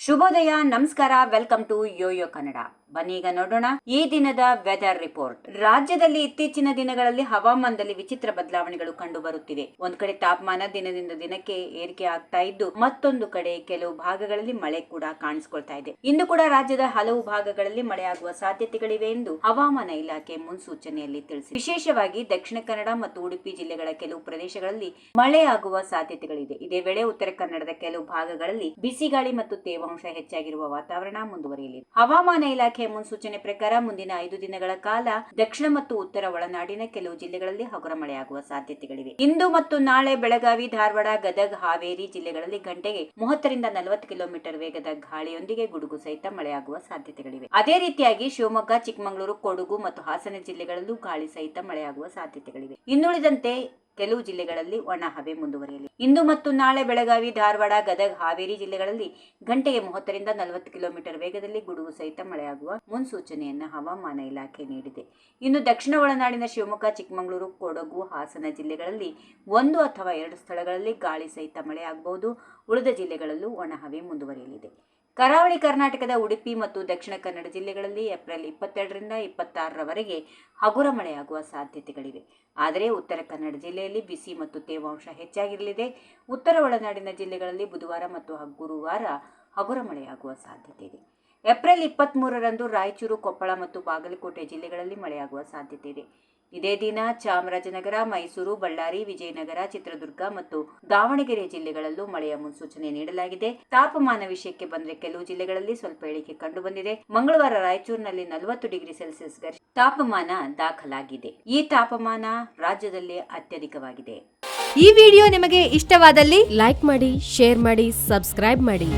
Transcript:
ಶುಭೋದಯ, ನಮಸ್ಕಾರ, welcome to Yoyo Kannada. ಬನ್ನಿ ಈಗ ನೋಡೋಣ ಈ ದಿನದ ವೆದರ್ ರಿಪೋರ್ಟ್. ರಾಜ್ಯದಲ್ಲಿ ಇತ್ತೀಚಿನ ದಿನಗಳಲ್ಲಿ ಹವಾಮಾನದಲ್ಲಿ ವಿಚಿತ್ರ ಬದಲಾವಣೆಗಳು ಕಂಡು ಬರುತ್ತಿವೆ. ಒಂದ್ ಕಡೆ ತಾಪಮಾನ ದಿನದಿಂದ ದಿನಕ್ಕೆ ಏರಿಕೆ ಆಗ್ತಾ ಇದ್ದು, ಮತ್ತೊಂದು ಕಡೆ ಕೆಲವು ಭಾಗಗಳಲ್ಲಿ ಮಳೆ ಕೂಡ ಕಾಣಿಸಿಕೊಳ್ತಾ ಇದೆ. ಇಂದು ಕೂಡ ರಾಜ್ಯದ ಹಲವು ಭಾಗಗಳಲ್ಲಿ ಮಳೆಯಾಗುವ ಸಾಧ್ಯತೆಗಳಿವೆ ಎಂದು ಹವಾಮಾನ ಇಲಾಖೆ ಮುನ್ಸೂಚನೆಯಲ್ಲಿ ತಿಳಿಸಿದೆ. ವಿಶೇಷವಾಗಿ ದಕ್ಷಿಣ ಕನ್ನಡ ಮತ್ತು ಉಡುಪಿ ಜಿಲ್ಲೆಗಳ ಕೆಲವು ಪ್ರದೇಶಗಳಲ್ಲಿ ಮಳೆಯಾಗುವ ಸಾಧ್ಯತೆಗಳಿದೆ. ಇದೇ ವೇಳೆ ಉತ್ತರ ಕನ್ನಡದ ಕೆಲವು ಭಾಗಗಳಲ್ಲಿ ಬಿಸಿಗಾಳಿ ಮತ್ತು ತೇವಾಂಶ ಹೆಚ್ಚಾಗಿರುವ ವಾತಾವರಣ ಮುಂದುವರಿಯಲಿದೆ. ಹವಾಮಾನ ಇಲಾಖೆ ಮುನ್ಸೂಚನೆ ಪ್ರಕಾರ ಮುಂದಿನ 5 ದಿನಗಳ ಕಾಲ ದಕ್ಷಿಣ ಮತ್ತು ಉತ್ತರ ಒಳನಾಡಿನ ಕೆಲವು ಜಿಲ್ಲೆಗಳಲ್ಲಿ ಹಗುರ ಮಳೆಯಾಗುವ ಸಾಧ್ಯತೆಗಳಿವೆ. ಇಂದು ಮತ್ತು ನಾಳೆ ಬೆಳಗಾವಿ, ಧಾರವಾಡ, ಗದಗ, ಹಾವೇರಿ ಜಿಲ್ಲೆಗಳಲ್ಲಿ ಗಂಟೆಗೆ 30 ರಿಂದ 40 ಕಿಲೋಮೀಟರ್ ವೇಗದ ಗಾಳಿಯೊಂದಿಗೆ ಗುಡುಗು ಸಹಿತ ಮಳೆಯಾಗುವ ಸಾಧ್ಯತೆಗಳಿವೆ. ಅದೇ ರೀತಿಯಾಗಿ ಶಿವಮೊಗ್ಗ, ಚಿಕ್ಕಮಗಳೂರು, ಕೊಡಗು ಮತ್ತು ಹಾಸನ ಜಿಲ್ಲೆಗಳಲ್ಲೂ ಗಾಳಿ ಸಹಿತ ಮಳೆಯಾಗುವ ಸಾಧ್ಯತೆಗಳಿವೆ. ಇನ್ನುಳಿದಂತೆ ಕೆಲವು ಜಿಲ್ಲೆಗಳಲ್ಲಿ ಒಣ ಹವೆ ಮುಂದುವರಿಯಲಿದೆ. ಇಂದು ಮತ್ತು ನಾಳೆ ಬೆಳಗಾವಿ, ಧಾರವಾಡ, ಗದಗ, ಹಾವೇರಿ ಜಿಲ್ಲೆಗಳಲ್ಲಿ ಗಂಟೆಗೆ 30 ರಿಂದ 40 ಕಿಲೋಮೀಟರ್ ವೇಗದಲ್ಲಿ ಗುಡುಗು ಸಹಿತ ಮಳೆಯಾಗುವ ಮುನ್ಸೂಚನೆಯನ್ನು ಹವಾಮಾನ ಇಲಾಖೆ ನೀಡಿದೆ. ಇನ್ನು ದಕ್ಷಿಣ ಒಳನಾಡಿನ ಶಿವಮೊಗ್ಗ, ಚಿಕ್ಕಮಗಳೂರು, ಕೊಡಗು, ಹಾಸನ ಜಿಲ್ಲೆಗಳಲ್ಲಿ 1 ಅಥವಾ 2 ಸ್ಥಳಗಳಲ್ಲಿ ಗಾಳಿ ಸಹಿತ ಮಳೆಯಾಗಬಹುದು. ಉಳಿದ ಜಿಲ್ಲೆಗಳಲ್ಲೂ ಒಣ ಹವೆ ಮುಂದುವರಿಯಲಿದೆ. ಕರಾವಳಿ ಕರ್ನಾಟಕದ ಉಡುಪಿ ಮತ್ತು ದಕ್ಷಿಣ ಕನ್ನಡ ಜಿಲ್ಲೆಗಳಲ್ಲಿ ಏಪ್ರಿಲ್ 22 ರಿಂದ 26ರವರೆಗೆ ಹಗುರ ಮಳೆಯಾಗುವ ಸಾಧ್ಯತೆಗಳಿವೆ. ಆದರೆ ಉತ್ತರ ಕನ್ನಡ ಜಿಲ್ಲೆಯಲ್ಲಿ ಬಿಸಿ ಮತ್ತು ತೇವಾಂಶ ಹೆಚ್ಚಾಗಿರಲಿದೆ. ಉತ್ತರ ಒಳನಾಡಿನ ಜಿಲ್ಲೆಗಳಲ್ಲಿ ಬುಧವಾರ ಮತ್ತು ಗುರುವಾರ ಹಗುರ ಮಳೆಯಾಗುವ ಸಾಧ್ಯತೆ ಇದೆ. ಏಪ್ರಿಲ್ 23ರಂದು ರಾಯಚೂರು, ಕೊಪ್ಪಳ ಮತ್ತು ಬಾಗಲಕೋಟೆ ಜಿಲ್ಲೆಗಳಲ್ಲಿ ಮಳೆಯಾಗುವ ಸಾಧ್ಯತೆ ಇದೆ. ಇದೇ ದಿನ ಚಾಮರಾಜನಗರ, ಮೈಸೂರು, ಬಳ್ಳಾರಿ, ವಿಜಯನಗರ, ಚಿತ್ರದುರ್ಗ ಮತ್ತು ದಾವಣಗೆರೆ ಜಿಲ್ಲೆಗಳಲ್ಲೂ ಮಳೆಯ ಮುನ್ಸೂಚನೆ ನೀಡಲಾಗಿದೆ. ತಾಪಮಾನ ವಿಷಯಕ್ಕೆ ಬಂದರೆ ಕೆಲವು ಜಿಲ್ಲೆಗಳಲ್ಲಿ ಸ್ವಲ್ಪ ಇಳಿಕೆ ಕಂಡು ಬಂದಿದೆ. ಮಂಗಳವಾರ ರಾಯಚೂರಿನಲ್ಲಿ 40 ಡಿಗ್ರಿ ಸೆಲ್ಸಿಯಸ್ ತಾಪಮಾನ ದಾಖಲಾಗಿದೆ. ಈ ತಾಪಮಾನ ರಾಜ್ಯದಲ್ಲಿ ಅತ್ಯಧಿಕವಾಗಿದೆ. ಈ ವಿಡಿಯೋ ನಿಮಗೆ ಇಷ್ಟವಾದಲ್ಲಿ ಲೈಕ್ ಮಾಡಿ, ಶೇರ್ ಮಾಡಿ, ಸಬ್ಸ್ಕ್ರೈಬ್ ಮಾಡಿ.